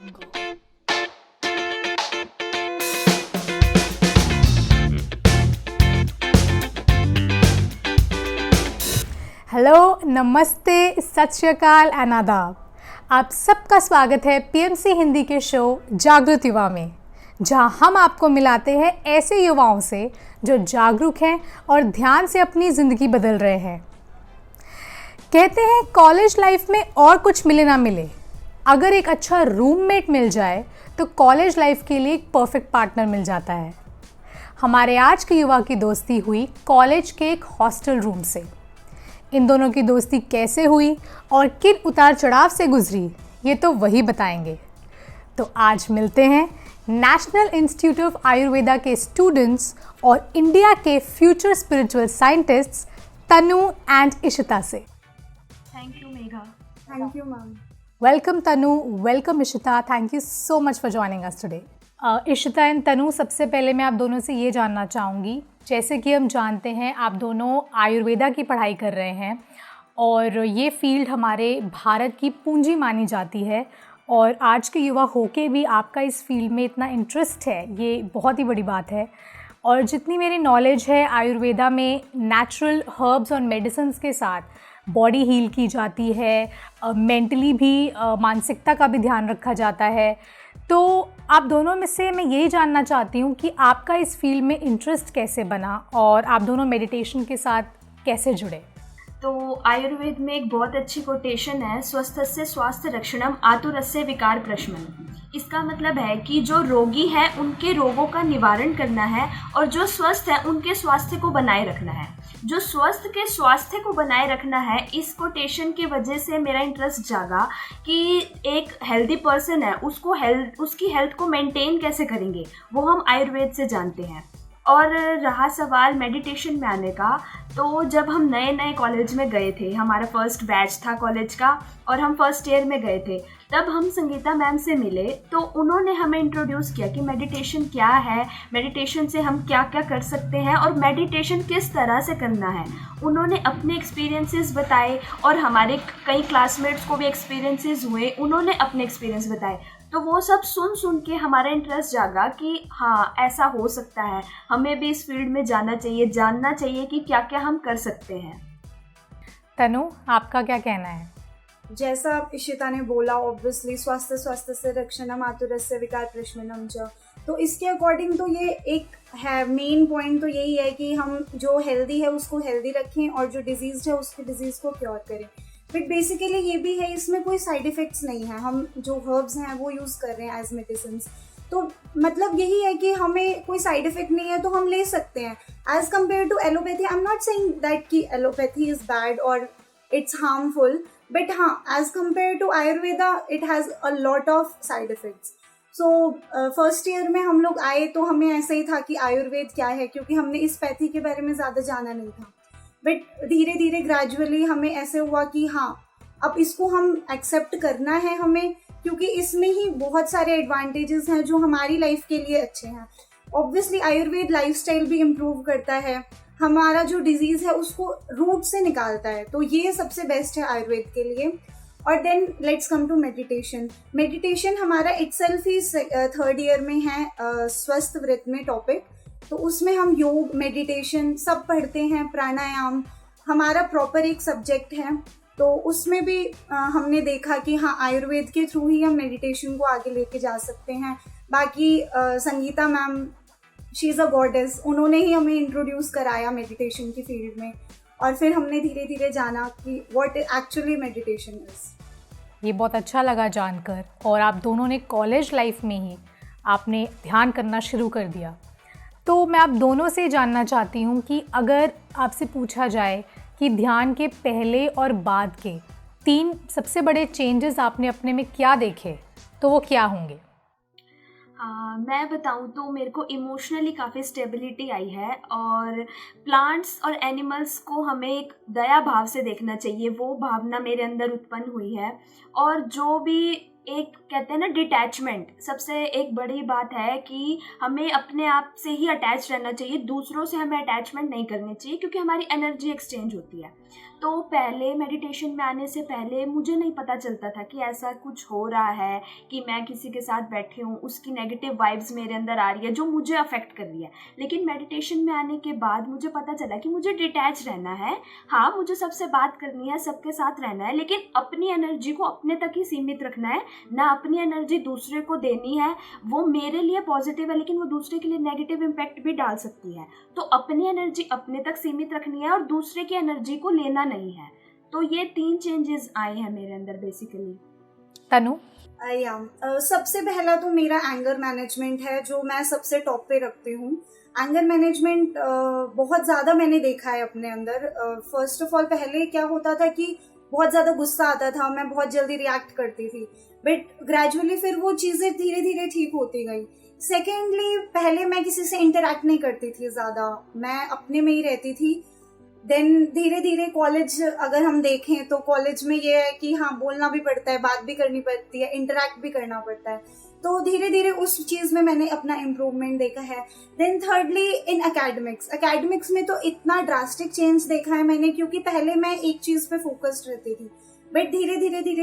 Hello, नमस्ते, सत श्री अकाल एंड आदाब। आप सबका स्वागत है पीएमसी हिंदी के शो जागरूक युवा में, जहां हम आपको मिलाते हैं ऐसे युवाओं से जो जागरूक हैं और ध्यान से अपनी ज़िंदगी बदल रहे हैं। कहते हैं कॉलेज लाइफ में और कुछ मिले ना मिले, अगर एक अच्छा रूममेट मिल जाए तो कॉलेज लाइफ के लिए एक परफेक्ट पार्टनर मिल जाता है। हमारे आज के युवा की दोस्ती हुई कॉलेज के एक हॉस्टल रूम से। इन दोनों की दोस्ती कैसे हुई और किन उतार चढ़ाव से गुजरी, ये तो वही बताएंगे। तो आज मिलते हैं नेशनल इंस्टीट्यूट ऑफ आयुर्वेदा के स्टूडेंट्स और इंडिया के future spiritual scientists Tanu and Ishita से। Thank you Megha. Thank you ma'am. Welcome Tanu, welcome Ishita, thank you so much for joining us today. Ishita and Tanu, सबसे पहले मैं आप दोनों से ये जानना चाहूँगी, जैसे कि हम जानते हैं आप दोनों आयुर्वेदा की पढ़ाई कर रहे हैं और ये फील्ड हमारे भारत की पूंजी मानी जाती है, और आज के युवा होके भी आपका इस फील्ड में इतना इंटरेस्ट है, ये बहुत ही बड़ी बात है। और जितनी मेरी नॉलेज है, आयुर्वेदा में नेचुरल हर्ब्स और मेडिसिन्स के साथ बॉडी हील की जाती है, मेंटली भी मानसिकता का भी ध्यान रखा जाता है। तो आप दोनों में से मैं यही जानना चाहती हूँ कि आपका इस फील्ड में इंटरेस्ट कैसे बना और आप दोनों मेडिटेशन के साथ कैसे जुड़े? तो आयुर्वेद में एक बहुत अच्छी कोटेशन है, स्वस्थस्य स्वास्थ्य रक्षणम आतुरस्य विकार प्रशमन। इसका मतलब है कि जो रोगी है उनके रोगों का निवारण करना है और जो स्वस्थ है उनके स्वास्थ्य को बनाए रखना है। जो स्वस्थ के स्वास्थ्य को बनाए रखना है, इस कोटेशन की वजह से मेरा इंटरेस्ट जागा कि एक हेल्दी पर्सन है, उसकी हेल्थ को मेंटेन कैसे करेंगे वो हम आयुर्वेद से जानते हैं। और रहा सवाल मेडिटेशन में आने का, तो जब हम नए नए कॉलेज में गए थे, हमारा फर्स्ट बैच था कॉलेज का और हम फर्स्ट ईयर में गए थे, तब हम संगीता मैम से मिले। तो उन्होंने हमें इंट्रोड्यूस किया कि मेडिटेशन क्या है, मेडिटेशन से हम क्या क्या कर सकते हैं और मेडिटेशन किस तरह से करना है। उन्होंने अपने एक्सपीरियंसेस बताए और हमारे कई क्लासमेट्स को भी एक्सपीरियंसेस हुए, उन्होंने अपने एक्सपीरियंस बताए। तो वो सब सुन के हमारा इंटरेस्ट जागा कि हाँ, ऐसा हो सकता है, हमें भी इस फील्ड में जाना चाहिए, जानना चाहिए कि क्या क्या हम कर सकते हैं। तनु, आपका क्या कहना है? जैसा इशिता ने बोला, ऑब्वियसली स्वास्थ्य से रक्षणम आतुरस्य विकार प्रशमनम च, तो इसके अकॉर्डिंग तो ये एक है मेन पॉइंट, तो यही है कि हम जो हेल्दी है उसको हेल्दी रखें और जो डिजीज है उसकी डिजीज़ को क्योर करें। बट बेसिकली ये भी है, इसमें कोई साइड इफ़ेक्ट्स नहीं है। हम जो हर्ब्स हैं वो यूज़ कर रहे हैं एज मेडिसिन, तो मतलब यही है कि हमें कोई साइड इफ़ेक्ट नहीं है तो हम ले सकते हैं as compare to allopathy. I am not saying that कि एलोपैथी इज़ बैड और इट्स हार्मफुल, बट हाँ, as compare to Ayurveda it has a lot of side effects. So first year में हम लोग आए तो हमें ऐसा ही था कि आयुर्वेद क्या है, क्योंकि हमने इस पैथी के बारे में ज़्यादा जाना नहीं था। बट धीरे धीरे ग्रेजुअली हमें ऐसे हुआ कि हाँ, अब इसको हम एक्सेप्ट करना है हमें, क्योंकि इसमें ही बहुत सारे एडवांटेजेस हैं जो हमारी लाइफ के लिए अच्छे हैं। ऑब्वियसली आयुर्वेद लाइफस्टाइल भी इम्प्रूव करता है, हमारा जो डिजीज़ है उसको रूट से निकालता है, तो ये सबसे बेस्ट है आयुर्वेद के लिए। और then let's come to meditation. Meditation हमारा इटसेल्फ ही थर्ड ईयर में है, स्वस्थ व्रत में टॉपिक, तो उसमें हम योग, मेडिटेशन सब पढ़ते हैं, प्राणायाम हमारा प्रॉपर एक सब्जेक्ट है। तो उसमें भी हमने देखा कि हाँ, आयुर्वेद के थ्रू ही हम मेडिटेशन को आगे लेके जा सकते हैं। बाकी Sangeeta ma'am, she is a goddess, उन्होंने ही हमें इंट्रोड्यूस कराया मेडिटेशन की फील्ड में, और फिर हमने धीरे धीरे जाना कि व्हाट एक्चुअली मेडिटेशन इज़। ये बहुत अच्छा लगा जानकर, और आप दोनों ने कॉलेज लाइफ में ही आपने ध्यान करना शुरू कर दिया। तो मैं आप दोनों से जानना चाहती हूँ कि अगर आपसे पूछा जाए कि ध्यान के पहले और बाद के 3 सबसे बड़े चेंजेस आपने अपने में क्या देखे, तो वो क्या होंगे? मैं बताऊँ तो मेरे को इमोशनली काफ़ी स्टेबिलिटी आई है, और प्लांट्स और एनिमल्स को हमें एक दया भाव से देखना चाहिए, वो भावना मेरे अंदर उत्पन्न हुई है। और जो भी एक कहते हैं ना डिटैचमेंट, सबसे एक बड़ी बात है कि हमें अपने आप से ही अटैच रहना चाहिए, दूसरों से हमें अटैचमेंट नहीं करनी चाहिए, क्योंकि हमारी एनर्जी एक्सचेंज होती है। तो पहले मेडिटेशन में आने से पहले मुझे नहीं पता चलता था कि ऐसा कुछ हो रहा है, कि मैं किसी के साथ बैठी हूँ, उसकी नेगेटिव वाइब्स मेरे अंदर आ रही है जो मुझे अफेक्ट कर रही है। लेकिन मेडिटेशन में आने के बाद मुझे पता चला कि मुझे डिटैच रहना है। हाँ, मुझे सबसे बात करनी है, सबके साथ रहना है, लेकिन अपनी एनर्जी को अपने तक ही सीमित रखना है। ना अपनी एनर्जी दूसरे को देनी है। वो मेरे लिए पॉजिटिव है लेकिन वो दूसरे के लिए नेगेटिव इम्पैक्ट भी डाल सकती है। तो अपनी एनर्जी अपने तक सीमित रखनी है और दूसरे की एनर्जी को लेना नहीं है। तो ये 3 चेंजेस आए हैं मेरे अंदर बेसिकली। तनु? सबसे पहला तो मेरा एंगर मैनेजमेंट है, जो मैं सबसे टॉप पे रखती हूँ। एंगर मैनेजमेंट बहुत ज़्यादा मैंने देखा है अपने अंदर। फर्स्ट ऑफ ऑल, पहले क्या होता था कि बहुत ज़्यादा गुस्सा आता था, मैं बहुत जल्दी रिएक्ट करती थी, बट ग्रेजुअली फिर वो चीज़ें धीरे धीरे ठीक होती गई। सेकेंडली, पहले मैं किसी से इंटरेक्ट नहीं करती थी ज़्यादा, मैं अपने में ही रहती थी। देन धीरे धीरे कॉलेज अगर हम देखें तो कॉलेज में ये है कि हाँ, बोलना भी पड़ता है, बात भी करनी पड़ती है, इंटरेक्ट भी करना पड़ता है। तो धीरे धीरे उस चीज़ में मैंने अपना इम्प्रूवमेंट देखा है। देन थर्डली, इन एकेडमिक्स में तो इतना ड्रास्टिक चेंज देखा है मैंने, क्योंकि पहले मैं एक चीज़ पे फोकस्ड रहती थी, बट धीरे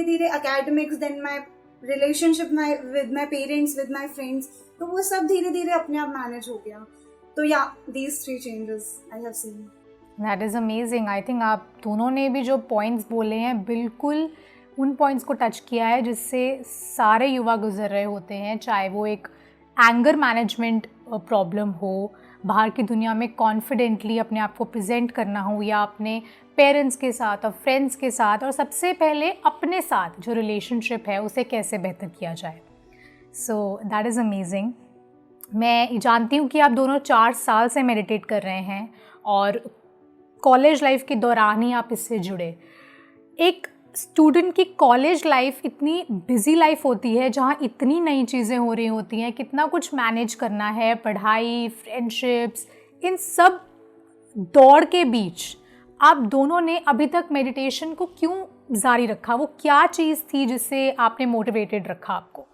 धीरे academics, then my relationship with my parents, with my friends, तो वो सब धीरे धीरे अपने आप मैनेज हो गया। तो या, these 3 changes I have seen. That is amazing. I think आप दोनों ने भी जो पॉइंट्स बोले हैं बिल्कुल उन पॉइंट्स को टच किया है जिससे सारे युवा गुजर रहे होते हैं, चाहे वो एक एंगर मैनेजमेंट प्रॉब्लम हो, बाहर की दुनिया में कॉन्फिडेंटली अपने आप को प्रेजेंट करना हो, या अपने पेरेंट्स के साथ और फ्रेंड्स के साथ, और सबसे पहले अपने साथ जो रिलेशनशिप है उसे कैसे बेहतर किया जाए। So that is amazing. मैं जानती हूँ कि आप दोनों 4 साल से मेडिटेट कर रहे हैं और कॉलेज लाइफ के दौरान ही आप इससे जुड़े। एक स्टूडेंट की कॉलेज लाइफ इतनी बिजी लाइफ होती है जहाँ इतनी नई चीज़ें हो रही होती हैं, कितना कुछ मैनेज करना है, पढ़ाई, फ्रेंडशिप्स, इन सब दौड़ के बीच आप दोनों ने अभी तक मेडिटेशन को क्यों जारी रखा? वो क्या चीज़ थी जिससे आपने मोटिवेटेड रखा आपको?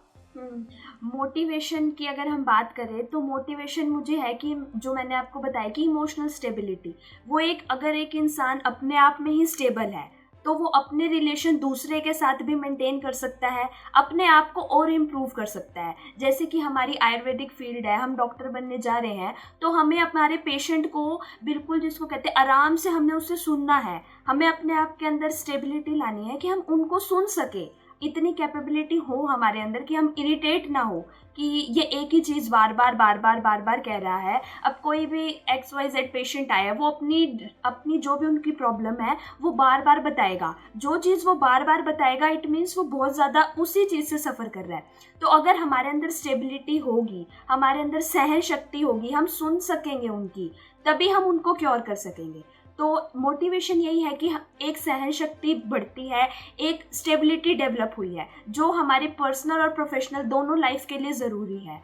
मोटिवेशन की अगर हम बात करें तो मोटिवेशन मुझे है कि जो मैंने आपको बताया कि इमोशनल स्टेबिलिटी, वो अगर एक इंसान अपने आप में ही स्टेबल है तो वो अपने रिलेशन दूसरे के साथ भी मेंटेन कर सकता है, अपने आप को और इम्प्रूव कर सकता है। जैसे कि हमारी आयुर्वेदिक फील्ड है, हम डॉक्टर बनने जा रहे हैं, तो हमें हमारे पेशेंट को बिल्कुल, जिसको कहते हैं, आराम से हमें उससे सुनना है। हमें अपने आप के अंदर स्टेबिलिटी लानी है कि हम उनको सुन सके, इतनी कैपेबिलिटी हो हमारे अंदर कि हम इरिटेट ना हो कि ये एक ही चीज़ बार बार कह रहा है। अब कोई भी XYZ पेशेंट आया, वो अपनी जो भी उनकी प्रॉब्लम है वो बार बार बताएगा। जो चीज़ वो बार बार बताएगा, इट मीन्स वो बहुत ज़्यादा उसी चीज़ से सफ़र कर रहा है। तो अगर हमारे अंदर स्टेबिलिटी होगी, हमारे अंदर सहन शक्ति होगी, हम सुन सकेंगे उनकी, तभी हम उनको क्योर कर सकेंगे। तो मोटिवेशन यही है कि एक सहन शक्ति बढ़ती है, एक स्टेबिलिटी डेवलप हुई है जो हमारे पर्सनल और प्रोफेशनल दोनों लाइफ के लिए ज़रूरी है।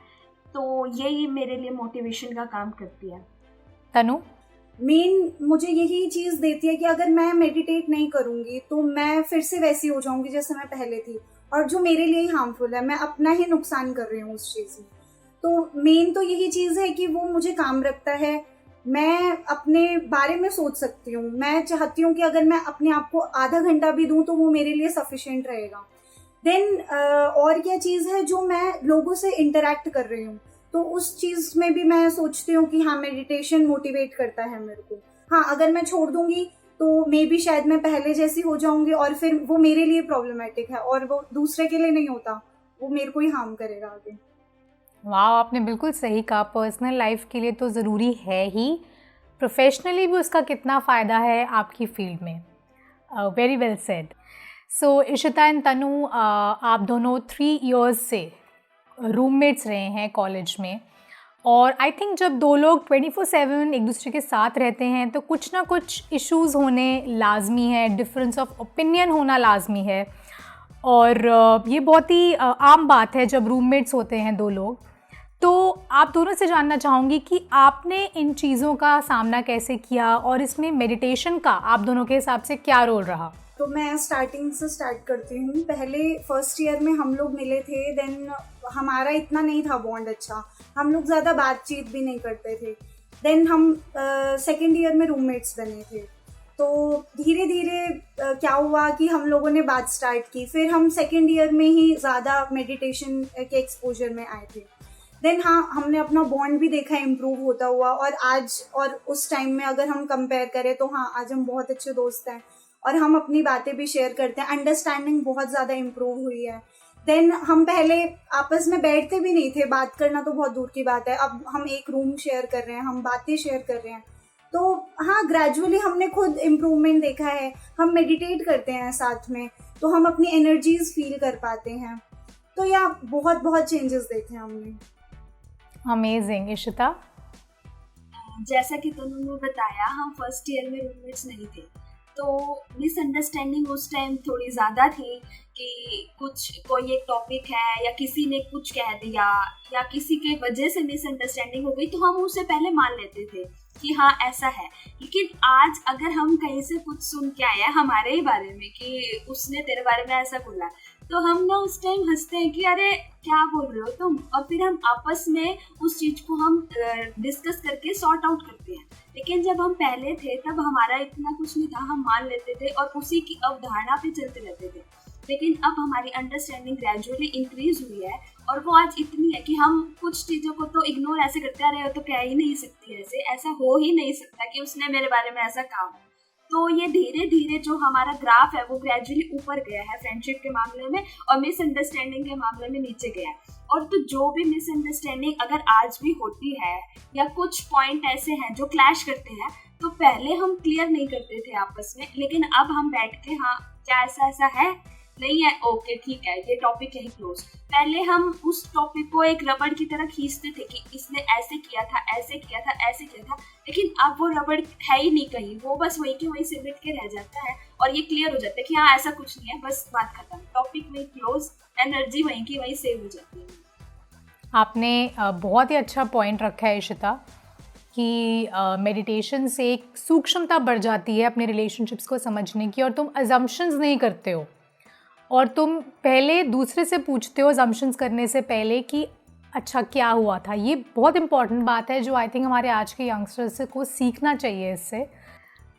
तो यही मेरे लिए मोटिवेशन का काम करती है। तनु? मेन मुझे यही चीज़ देती है कि अगर मैं मेडिटेट नहीं करूँगी तो मैं फिर से वैसी हो जाऊँगी जैसे मैं पहले थी, और जो मेरे लिए ही हार्मफुल है, मैं अपना ही नुकसान कर रही हूँ उस चीज़ में। तो मेन तो यही चीज़ है कि वो मुझे काम रखता है, मैं अपने बारे में सोच सकती हूँ। मैं चाहती हूँ कि अगर मैं अपने आप को आधा घंटा भी दूँ तो वो मेरे लिए सफिशिएंट रहेगा। देन और क्या चीज़ है, जो मैं लोगों से इंटरेक्ट कर रही हूँ, तो उस चीज़ में भी मैं सोचती हूँ कि हाँ, मेडिटेशन मोटिवेट करता है मेरे को। हाँ, अगर मैं छोड़ दूँगी तो मे बी शायद मैं पहले जैसी हो जाऊँगी और फिर वो मेरे लिए प्रॉब्लमेटिक है और वो दूसरे के लिए नहीं होता, वो मेरे को ही हार्म करेगा आगे। वाह, आपने बिल्कुल सही कहा। पर्सनल लाइफ के लिए तो ज़रूरी है ही, प्रोफेशनली भी उसका कितना फ़ायदा है आपकी फील्ड में। Very well said. So Ishita and Tanu, आप दोनों 3 इयर्स से रूममेट्स रहे हैं कॉलेज में, और आई थिंक जब 2 लोग 24/7 एक दूसरे के साथ रहते हैं तो कुछ ना कुछ इश्यूज़ होने लाजमी है, डिफरेंस ऑफ ओपिनियन होना लाजमी है, और ये बहुत ही आम बात है जब रूममेट्स होते हैं 2 लोग। तो आप दोनों से जानना चाहूँगी कि आपने इन चीज़ों का सामना कैसे किया और इसमें मेडिटेशन का आप दोनों के हिसाब से क्या रोल रहा? तो मैं स्टार्टिंग से स्टार्ट करती हूँ। पहले फर्स्ट ईयर में हम लोग मिले थे, देन हमारा इतना नहीं था बॉन्ड अच्छा, हम लोग ज़्यादा बातचीत भी नहीं करते थे। देन हम सेकेंड ईयर में रूममेट्स बने थे, तो धीरे धीरे क्या हुआ कि हम लोगों ने बात स्टार्ट की, फिर हम सेकेंड ईयर में ही ज़्यादा मेडिटेशन के एक्सपोजर में आए थे। देन हाँ, हमने अपना बॉन्ड भी देखा इम्प्रूव होता हुआ, और आज और उस टाइम में अगर हम कंपेयर करें तो हाँ, आज हम बहुत अच्छे दोस्त हैं और हम अपनी बातें भी शेयर करते हैं। अंडरस्टैंडिंग बहुत ज़्यादा इम्प्रूव हुई है। देन हम पहले आपस में बैठते भी नहीं थे, बात करना तो बहुत दूर की बात है, अब हम एक रूम शेयर कर रहे हैं, हम बातें शेयर कर रहे हैं। तो हाँ, ग्रेजुअली हमने खुद इम्प्रूवमेंट देखा है। हम मेडिटेट करते हैं साथ में, तो हम अपनी एनर्जीज फील कर पाते हैं। तो या बहुत बहुत चेंजेस देखे हमने। अमेजिंग। इशिता? जैसा कि तनु ने बताया, हम फर्स्ट ईयर में रूममेट्स नहीं थे, तो मिसअंडरस्टैंडिंग उस टाइम थोड़ी ज़्यादा थी कि कोई एक टॉपिक है या किसी ने कुछ कह दिया या किसी के वजह से मिसअंडरस्टैंडिंग हो गई, तो हम उसे पहले मान लेते थे कि हाँ ऐसा है। लेकिन आज अगर हम कहीं से कुछ सुन के आए हैं हमारे ही बारे में कि उसने तेरे बारे में ऐसा बोला, तो हम ना उस टाइम हंसते हैं कि अरे क्या बोल रहे हो तुम, और फिर हम आपस में उस चीज़ को हम डिस्कस करके सॉर्ट आउट करते हैं। लेकिन जब हम पहले थे तब हमारा इतना कुछ नहीं था, हम मान लेते थे और उसी की अवधारणा पे चलते रहते थे। लेकिन अब हमारी अंडरस्टैंडिंग ग्रेजुअली इंक्रीज हुई है और वो आज इतनी है कि हम कुछ चीज़ों को तो इग्नोर ऐसे करते हैं, अरे वो तो कह ही नहीं सकती, ऐसा हो ही नहीं सकता कि उसने मेरे बारे में ऐसा कहा। तो ये धीरे धीरे जो हमारा ग्राफ है वो ग्रेजुअली ऊपर गया है फ्रेंडशिप के मामले में, और मिसअंडरस्टैंडिंग के मामले में नीचे गया है। और तो जो भी मिसअंडरस्टैंडिंग अगर आज भी होती है या कुछ पॉइंट ऐसे हैं जो क्लैश करते हैं, तो पहले हम क्लियर नहीं करते थे आपस में, लेकिन अब हम बैठ के हाँ क्या ऐसा है, नहीं है, ओके ठीक है, ये टॉपिक है क्लोज। पहले हम उस टॉपिक को एक रबड़ की तरह खींचते थे कि इसने ऐसे किया था, ऐसे किया था, ऐसे किया था, लेकिन अब वो रबड़ है ही नहीं कहीं, वो बस वहीं के वहीं सिमट के रह जाता है और ये क्लियर हो जाता है कि हाँ ऐसा कुछ नहीं है, बस बात खत्म, टॉपिक वहीं क्लोज, एनर्जी वहीं की वहीं सेव हो जाती है। आपने बहुत ही अच्छा पॉइंट रखा है इशिता कि मेडिटेशन से एक सूक्ष्मता बढ़ जाती है अपने रिलेशनशिप्स को समझने की, और तुम अजम्पशंस नहीं करते हो और तुम पहले दूसरे से पूछते हो अजम्पशंस करने से पहले कि अच्छा क्या हुआ था। ये बहुत इंपॉर्टेंट बात है जो आई थिंक हमारे आज के यंगस्टर्स को सीखना चाहिए इससे।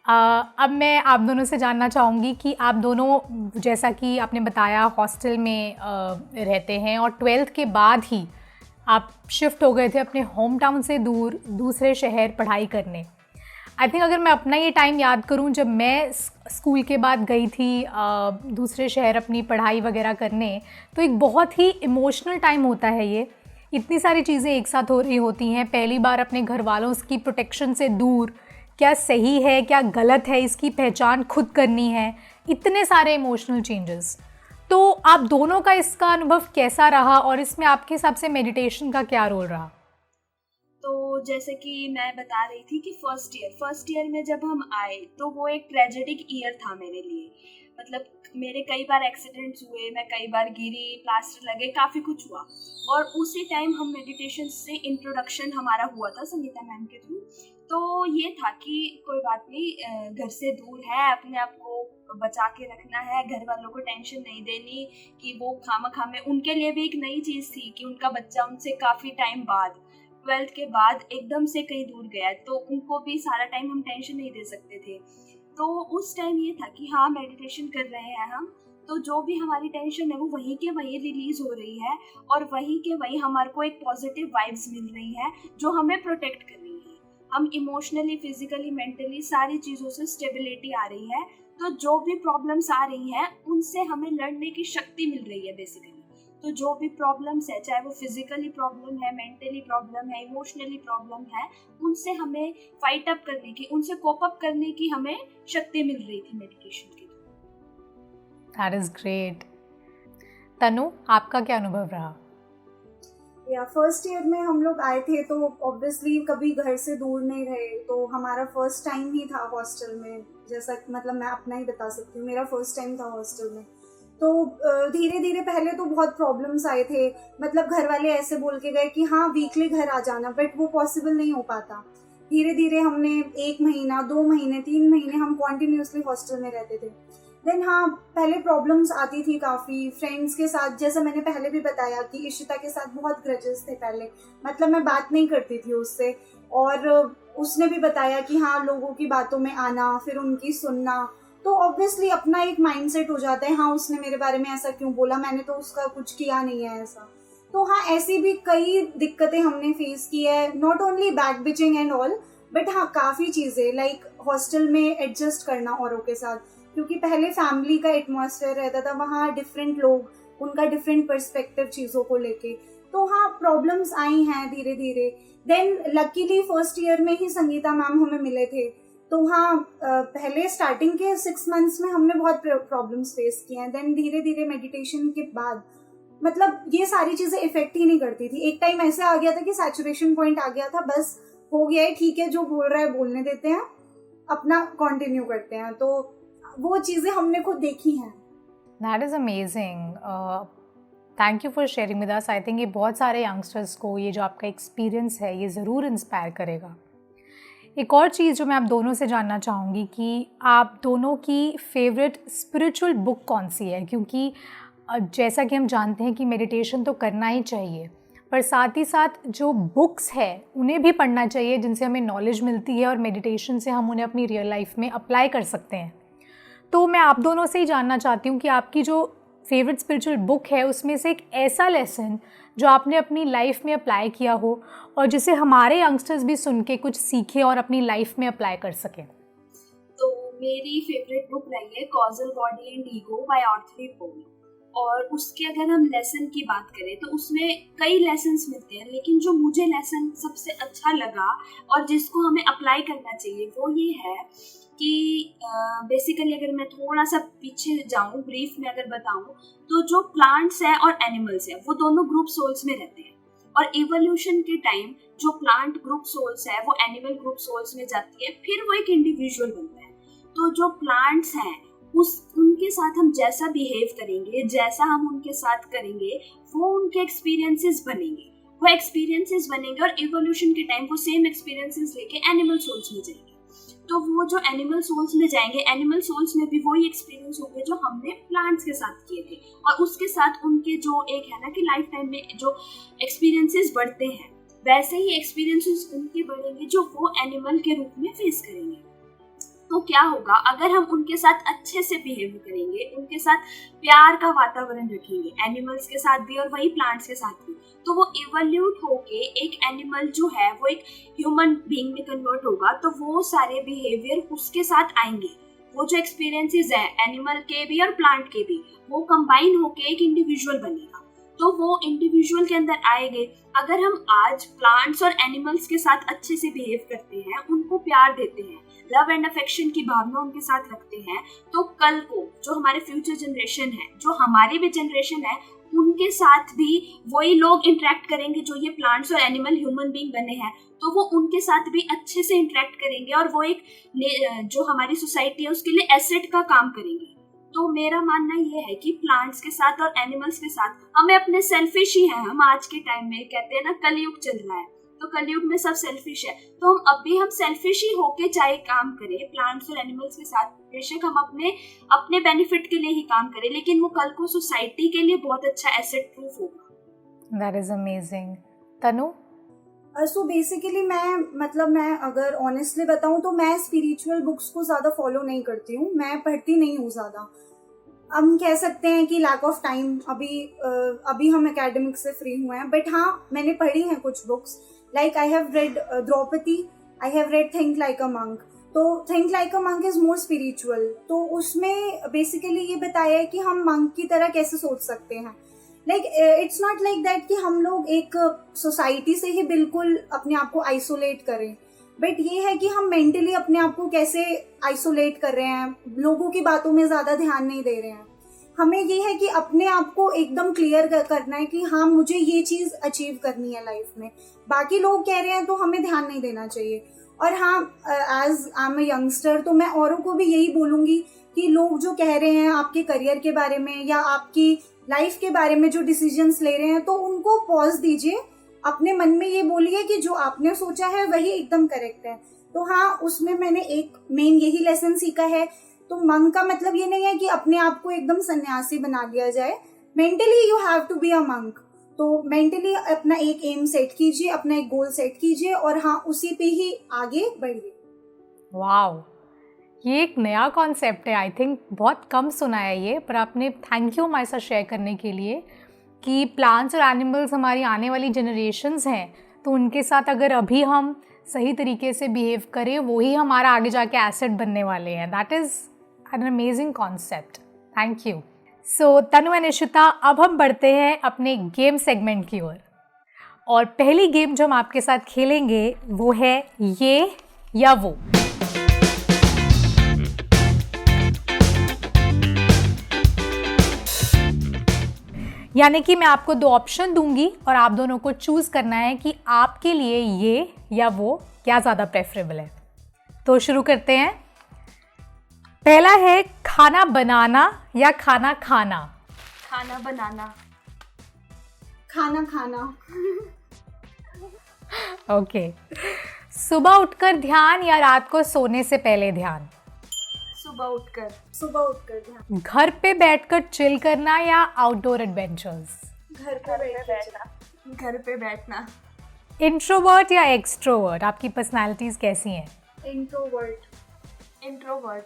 अब मैं आप दोनों से जानना चाहूँगी कि आप दोनों, जैसा कि आपने बताया, हॉस्टल में रहते हैं और 12th के बाद ही आप शिफ्ट हो गए थे अपने होम टाउन से दूर दूसरे शहर पढ़ाई करने। आई थिंक अगर मैं अपना ये टाइम याद करूं, जब मैं स्कूल के बाद गई थी दूसरे शहर अपनी पढ़ाई वगैरह करने, तो एक बहुत ही इमोशनल टाइम होता है ये। इतनी सारी चीज़ें एक साथ हो रही होती हैं, पहली बार अपने घर वालों की प्रोटेक्शन से दूर, क्या सही है क्या गलत है इसकी पहचान खुद करनी है, इतने सारे इमोशनल चेंजेस। तो आप दोनों का इसका अनुभव कैसा रहा और इसमें आपके हिसाब से मेडिटेशन का क्या रोल रहा? तो जैसे कि मैं बता रही थी कि फर्स्ट ईयर में जब हम आए तो वो एक ट्रेजेडिक ईयर था मेरे लिए। मतलब मेरे कई बार एक्सीडेंट्स हुए, मैं कई बार गिरी, प्लास्टर लगे, काफ़ी कुछ हुआ। और उसी टाइम हम मेडिटेशन से इंट्रोडक्शन हमारा हुआ था संगीता मैम के थ्रू। तो ये था कि कोई बात नहीं, घर से दूर है, अपने आप को बचा के रखना है, घर वालों को टेंशन नहीं देनी कि वो खामा में, उनके लिए भी एक नई चीज़ थी कि उनका बच्चा उनसे काफ़ी टाइम बाद 12th के बाद एकदम से कहीं दूर गया, तो उनको भी सारा टाइम हम टेंशन नहीं दे सकते थे। तो उस टाइम ये था कि हाँ मेडिटेशन कर रहे हैं हम, तो जो भी हमारी टेंशन है वो वहीं के वहीं रिलीज हो रही है और वहीं के वहीं हमारे को एक पॉजिटिव वाइब्स मिल रही है जो हमें प्रोटेक्ट कर रही है। हम इमोशनली, फिजिकली, मेंटली सारी चीज़ों से स्टेबिलिटी आ रही है। तो जो भी प्रॉब्लम्स आ रही हैं उनसे हमें लड़ने की शक्ति मिल रही है बेसिकली। तो जो भी प्रॉब्लम्स है, चाहे वो फिजिकली प्रॉब्लम है, मेंटली प्रॉब्लम है, इमोशनली प्रॉब्लम है, उनसे हमें फाइट अप करने की, उनसे कोप अप करने की हमें शक्ति मिल रही थी मेडिटेशन के through. That is great. Tanu, आपका क्या अनुभव रहा? या फर्स्ट ईयर में हम लोग आए थे तो ऑब्वियसली कभी घर से दूर नहीं रहे, तो हमारा फर्स्ट टाइम ही था हॉस्टल में। जैसा मतलब मैं अपना ही बता सकती हूँ, मेरा फर्स्ट टाइम था हॉस्टल में। तो धीरे धीरे पहले तो बहुत प्रॉब्लम्स आए थे। मतलब घर वाले ऐसे बोल के गए कि हाँ वीकली घर आ जाना, बट वो पॉसिबल नहीं हो पाता। धीरे धीरे हमने 1 महीना, 2 महीने, 3 महीने हम कॉन्टिन्यूसली हॉस्टल में रहते थे। देन हाँ, पहले प्रॉब्लम्स आती थी काफ़ी फ्रेंड्स के साथ, जैसा मैंने पहले भी बताया कि इशिता के साथ बहुत ग्रजेस थे पहले, मतलब मैं बात नहीं करती थी उससे, और उसने भी बताया कि हाँ, लोगों की बातों में आना, फिर उनकी सुनना, तो ऑब्वियसली अपना एक माइंडसेट हो जाता है, हाँ उसने मेरे बारे में ऐसा क्यों बोला, मैंने तो उसका कुछ किया नहीं है ऐसा। तो हाँ, ऐसी भी कई दिक्कतें हमने फेस की है, not only back bitching and all, but हाँ काफ़ी चीज़ें लाइक हॉस्टल में एडजस्ट करना औरों के साथ, क्योंकि पहले फैमिली का एटमॉस्फेयर रहता था, वहाँ डिफरेंट लोग, उनका डिफरेंट पर्सपेक्टिव चीज़ों को लेके, तो हाँ प्रॉब्लम्स आई हैं धीरे धीरे। देन लकीली फर्स्ट ईयर में ही संगीता मैम हमें मिले थे, तो हाँ पहले स्टार्टिंग के 6 मंथ्स में हमने बहुत प्रॉब्लम्स फेस किए हैं। देन धीरे धीरे मेडिटेशन के बाद मतलब ये सारी चीज़ें इफेक्ट ही नहीं करती थी। एक टाइम ऐसा आ गया था कि सैचुरेशन पॉइंट आ गया था, बस हो गया है, ठीक है जो बोल रहा है बोलने देते हैं, अपना कंटिन्यू करते हैं, तो वो चीज़ें हमने खुद देखी हैं। That is amazing, thank you for sharing with us. I think ये बहुत सारे यंगस्टर्स को ये जो आपका एक्सपीरियंस है ये ज़रूर इंस्पायर करेगा। एक और चीज़ जो मैं आप दोनों से जानना चाहूँगी कि आप दोनों की फेवरेट स्पिरिचुअल बुक कौन सी है, क्योंकि जैसा कि हम जानते हैं कि मेडिटेशन तो करना ही चाहिए, पर साथ ही साथ जो बुक्स है उन्हें भी पढ़ना चाहिए जिनसे हमें नॉलेज मिलती है और मेडिटेशन से हम उन्हें अपनी रियल लाइफ में अप्लाई कर सकते हैं। तो मैं आप दोनों से ही जानना चाहती हूँ कि आपकी जो फेवरेट स्पिरिचुअल बुक है उसमें से एक ऐसा लेसन जो आपने अपनी लाइफ में अप्लाई किया हो और जिसे हमारे यंगस्टर्स भी सुन के कुछ सीखे और अपनी लाइफ में अप्लाई कर सकें। तो मेरी फेवरेट बुक रही है causal body and ego by Arthur Powell, और उसके अगर हम लेसन की बात करें तो उसमें कई लेसन्स मिलते हैं, लेकिन जो मुझे लेसन सबसे अच्छा लगा और जिसको हमें अप्लाई करना चाहिए वो ये है कि बेसिकली अगर मैं थोड़ा सा पीछे जाऊं, ब्रीफ में अगर बताऊं, तो जो प्लांट्स हैं और एनिमल्स हैं वो दोनों ग्रुप सोल्स में रहते हैं, और इवोल्यूशन के टाइम जो प्लांट ग्रुप सोल्स है वो एनिमल ग्रुप सोल्स में जाती है, फिर वो एक इंडिविजुअल बनता है। तो जो प्लांट्स हैं उनके साथ हम जैसा बिहेव करेंगे, जैसा हम उनके साथ करेंगे, वो उनके एक्सपीरियंसेस बनेंगे और इवोल्यूशन के टाइम वो सेम एक्सपीरियंसेस लेके एनिमल सोल्स में जाएंगे। तो वो जो एनिमल सोल्स में जाएंगे, एनिमल सोल्स में भी वही एक्सपीरियंस होंगे जो हमने प्लांट्स के साथ किए थे, और उसके साथ उनके जो एक है ना कि लाइफ टाइम में जो एक्सपीरियंसेस बढ़ते हैं, वैसे ही एक्सपीरियंसेस उनके बढ़ेंगे जो वो एनिमल के रूप में फेस करेंगे। तो क्या होगा अगर हम उनके साथ अच्छे से बिहेव करेंगे, उनके साथ प्यार का वातावरण रखेंगे, एनिमल्स के साथ भी और वही प्लांट्स के साथ भी, तो वो इवोल्यूट होके एक एनिमल जो है वो एक ह्यूमन बीइंग में कन्वर्ट होगा। तो वो सारे बिहेवियर उसके साथ आएंगे, वो जो एक्सपीरियंसेस है एनिमल के भी और प्लांट के भी, वो कंबाइन होके एक इंडिविजुअल बनेगा। तो वो इंडिविजुअल के अंदर आएंगे। अगर हम आज प्लांट्स और एनिमल्स के साथ अच्छे से बिहेव करते हैं, उनको प्यार देते हैं, लव एंड अफेक्शन की भावना उनके साथ रखते हैं, तो कल को जो हमारे फ्यूचर जनरेशन है, जो हमारी भी जनरेशन है, उनके साथ भी वही लोग इंटरेक्ट करेंगे जो ये प्लांट्स और एनिमल ह्यूमन बीइंग बने हैं, तो वो उनके साथ भी अच्छे से इंटरेक्ट करेंगे और वो एक जो हमारी सोसाइटी है उसके लिए एसेट का काम करेंगे। तो मेरा मानना ये है कि प्लांट्स के साथ और एनिमल्स के साथ हमें अपने सेल्फिश ही हैं। हम आज के टाइम में कहते हैं ना कलयुग चल रहा है, तो कलयुग में सब सेल्फिश है, तो हम सेल्फिश ही होके चाहे काम करें प्लांट्स और एनिमल्स के साथ, बेशक हम अपने बेनिफिट के लिए ही काम करें, लेकिन वो कल को सोसाइटी के लिए बहुत अच्छा एसेट प्रूफ होगा। That is amazing. Tanu? So basically मैं अगर ऑनेस्टली बताऊं तो मैं स्पिरिचुअल बुक्स को ज़्यादा फॉलो नहीं करती हूँ, मैं पढ़ती नहीं हूँ ज़्यादा। हम कह सकते हैं कि लैक ऑफ टाइम, अभी हम एकेडमिक से फ्री हुए हैं, बट हाँ मैंने पढ़ी हैं कुछ books, like I have read Draupadi, I have read think like a monk. तो think like a monk is more spiritual, तो उसमें बेसिकली ये बताया है कि हम मंक की तरह कैसे सोच सकते हैं। Like it's not like that कि हम लोग एक सोसाइटी से ही बिल्कुल अपने आप को आइसोलेट करें, बट ये है कि हम मेंटली अपने आप को कैसे आइसोलेट कर रहे हैं, लोगों की बातों में ज़्यादा ध्यान नहीं दे रहे हैं। हमें ये है कि अपने आप को एकदम क्लियर करना है कि हाँ मुझे ये चीज़ अचीव करनी है लाइफ में, बाकी लोग कह रहे हैं तो हमें ध्यान नहीं देना चाहिए। और हाँ, as I am a youngster तो मैं औरों को भी यही बोलूँगी कि लोग जो कह रहे हैं आपके करियर के बारे में या आपकी लाइफ के बारे में जो डिसीजंस ले रहे हैं, तो उनको पॉज दीजिए, अपने मन में ये बोलिए कि जो आपने सोचा है वही एकदम करेक्ट है। तो हाँ, उसमें मैंने एक मेन यही लेसन सीखा है तो मंक का मतलब ये नहीं है कि अपने आप को एकदम सन्यासी बना लिया जाए. Mentally you have to be a monk. तो मेंटली अपना एक एम सेट कीजिए, अपना एक गोल सेट कीजिए और हाँ उसी पे ही आगे बढ़िए. वाओ, ये एक नया कॉन्सेप्ट है. आई थिंक बहुत कम सुना है ये, पर आपने थैंक यू हमारे साथ शेयर करने के लिए कि प्लांट्स और एनिमल्स हमारी आने वाली जनरेशन्स हैं, तो उनके साथ अगर अभी हम सही तरीके से बिहेव करें, वही हमारा आगे जाके एसेट बनने वाले हैं. That is an amazing concept. Thank you. So Tanu and Ishita, अब हम बढ़ते हैं अपने गेम सेगमेंट की ओर. और पहली गेम जो हम आपके साथ खेलेंगे वो है ये या वो. यानी कि मैं आपको 2 ऑप्शन दूंगी और आप दोनों को चूज़ करना है कि आपके लिए ये या वो क्या ज़्यादा प्रेफरेबल है. तो शुरू करते हैं. पहला है खाना बनाना या खाना खाना. खाना बनाना. खाना खाना. ओके. सुबह उठकर ध्यान या रात को सोने से पहले ध्यान. सुबह उठकर. सुबह उठकर ध्यान. घर पे बैठकर चिल करना या आउटडोर एडवेंचर्स. घर पे बैठना. घर पे बैठना. इंट्रोवर्ट या एक्सट्रोवर्ट, आपकी पर्सनालिटीज़ कैसी हैं. इंट्रोवर्ट. इंट्रोवर्ट.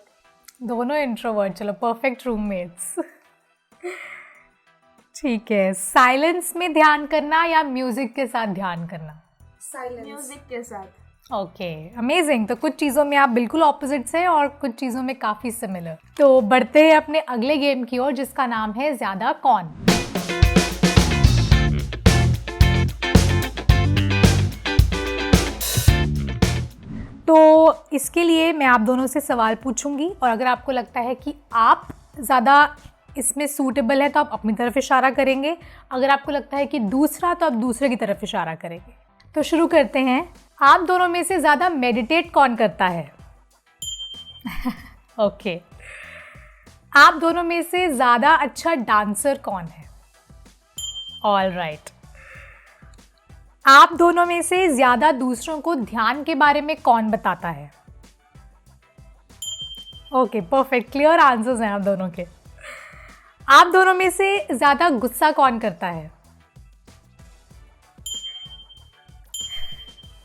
दोनों इंट्रोवर्ट. चलो, परफेक्ट रूममेट्स. ठीक है. साइलेंस में ध्यान करना या म्यूजिक के साथ ध्यान करना. साइलेंस. म्यूजिक के साथ. Okay, amazing. तो कुछ चीज़ों में आप बिल्कुल ऑपोजिट्स हैं और कुछ चीज़ों में काफ़ी सिमिलर. तो बढ़ते हैं अपने अगले गेम की ओर, जिसका नाम है ज़्यादा कौन. तो इसके लिए मैं आप दोनों से सवाल पूछूंगी और अगर आपको लगता है कि आप ज़्यादा इसमें सूटेबल है तो आप अपनी तरफ इशारा करेंगे. अगर आपको लगता है कि दूसरा, तो आप दूसरे की तरफ इशारा करेंगे. तो शुरू करते हैं. आप दोनों में से ज़्यादा मेडिटेट कौन करता है. ओके. आप दोनों में से ज़्यादा अच्छा डांसर कौन है. All right. आप दोनों में से ज़्यादा दूसरों को ध्यान के बारे में कौन बताता है. Okay, perfect. क्लियर आंसर्स हैं आप दोनों के. आप दोनों में से ज़्यादा गुस्सा कौन करता है.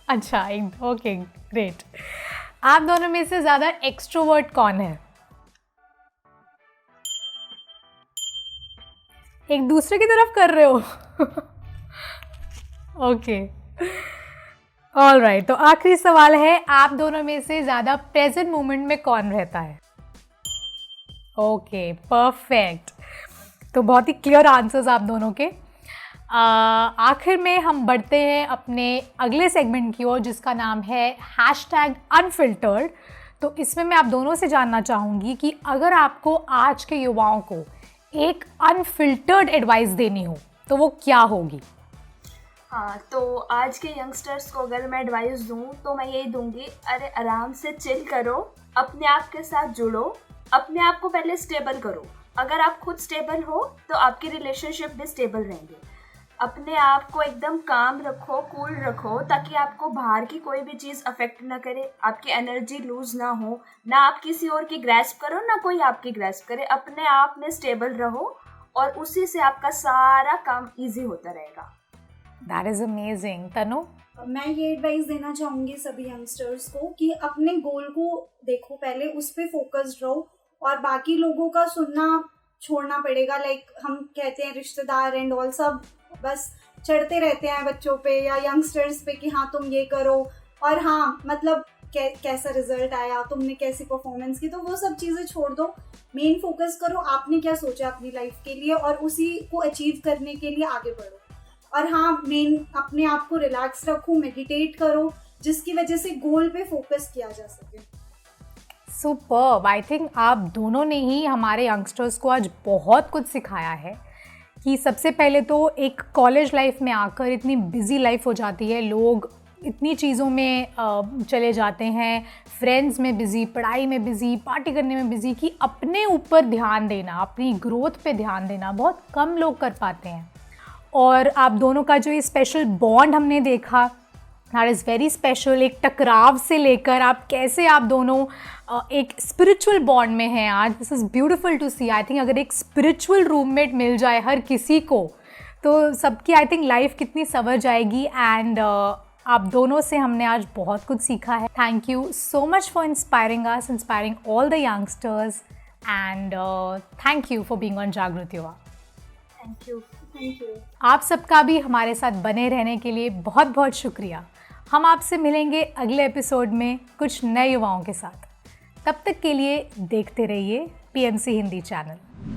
अच्छा, ओके, ग्रेट. आप दोनों में से ज़्यादा एक्सट्रोवर्ट कौन है. एक दूसरे की तरफ कर रहे हो. Okay, all right. तो आखिरी सवाल है, आप दोनों में से ज़्यादा प्रेजेंट मोमेंट में कौन रहता है. Okay, perfect. तो बहुत ही क्लियर आंसर्स आप दोनों के. आखिर में हम बढ़ते हैं अपने अगले सेगमेंट की ओर, जिसका नाम है #अनफिल्टर्ड. तो इसमें मैं आप दोनों से जानना चाहूँगी कि अगर आपको आज के युवाओं को एक अनफिल्टर्ड एडवाइस देनी हो तो वो क्या होगी. हाँ, तो आज के यंगस्टर्स को अगर मैं एडवाइस दूँ तो मैं यही दूँगी, अरे आराम से चिल करो, अपने आप के साथ जुड़ो, अपने आप को पहले स्टेबल करो. अगर आप खुद स्टेबल हो तो आपके रिलेशनशिप भी स्टेबल रहेंगे. अपने आप को एकदम काम रखो, कूल रखो, ताकि आपको बाहर की कोई भी चीज़ अफेक्ट ना करे, आपकी एनर्जी लूज़ ना हो, ना आप किसी और की ग्रैस्प करो, ना कोई आपकी ग्रैस्प करे. अपने आप में स्टेबल रहो और उसी से आपका सारा काम इजी होता रहेगा. That is amazing. तनु. मैं ये एडवाइस देना चाहूँगी सभी यंगस्टर्स को कि अपने गोल को देखो, पहले उस पर फोकस्ड रहो और बाकी लोगों का सुनना छोड़ना पड़ेगा. लाइक हम कहते हैं रिश्तेदार एंड ऑल सब बस चढ़ते रहते हैं बच्चों पे या यंगस्टर्स पे कि हाँ तुम ये करो और हाँ मतलब कैसा रिजल्ट आया, तुमने कैसी परफॉर्मेंस की. तो वो सब चीज़ें छोड़ दो, मेन फोकस करो आपने क्या सोचा अपनी लाइफ के लिए और उसी को अचीव करने के लिए आगे बढ़ो. और हाँ, मेन अपने आप को रिलैक्स रखो, मेडिटेट करो, जिसकी वजह से गोल पे फोकस किया जा सके. सुपर्ब. आई थिंक आप दोनों ने ही हमारे यंगस्टर्स को आज बहुत कुछ सिखाया है कि सबसे पहले तो एक कॉलेज लाइफ में आकर इतनी बिज़ी लाइफ हो जाती है, लोग इतनी चीज़ों में चले जाते हैं, फ्रेंड्स में बिज़ी, पढ़ाई में बिज़ी, पार्टी करने में बिज़ी, कि अपने ऊपर ध्यान देना, अपनी ग्रोथ पे ध्यान देना बहुत कम लोग कर पाते हैं. और आप दोनों का जो ये स्पेशल बॉन्ड हमने देखा दैट इज़ वेरी स्पेशल। एक टकराव से लेकर आप कैसे आप दोनों एक स्पिरिचुअल बॉन्ड में हैं आज, this is beautiful to see. I think अगर एक स्पिरिचुअल रूममेट मिल जाए हर किसी को तो सबकी आई थिंक लाइफ कितनी संवर जाएगी। एंड आप दोनों से हमने आज बहुत कुछ सीखा है। Thank you so much for inspiring us, inspiring all the youngsters, and thank you for being on जागृत युवा। Thank you. आप सबका भी हमारे साथ बने रहने के लिए बहुत बहुत शुक्रिया। हम आपसे मिलेंगे अगले एपिसोड में कुछ नए युवाओं के साथ। तब तक के लिए देखते रहिए PMC हिंदी चैनल।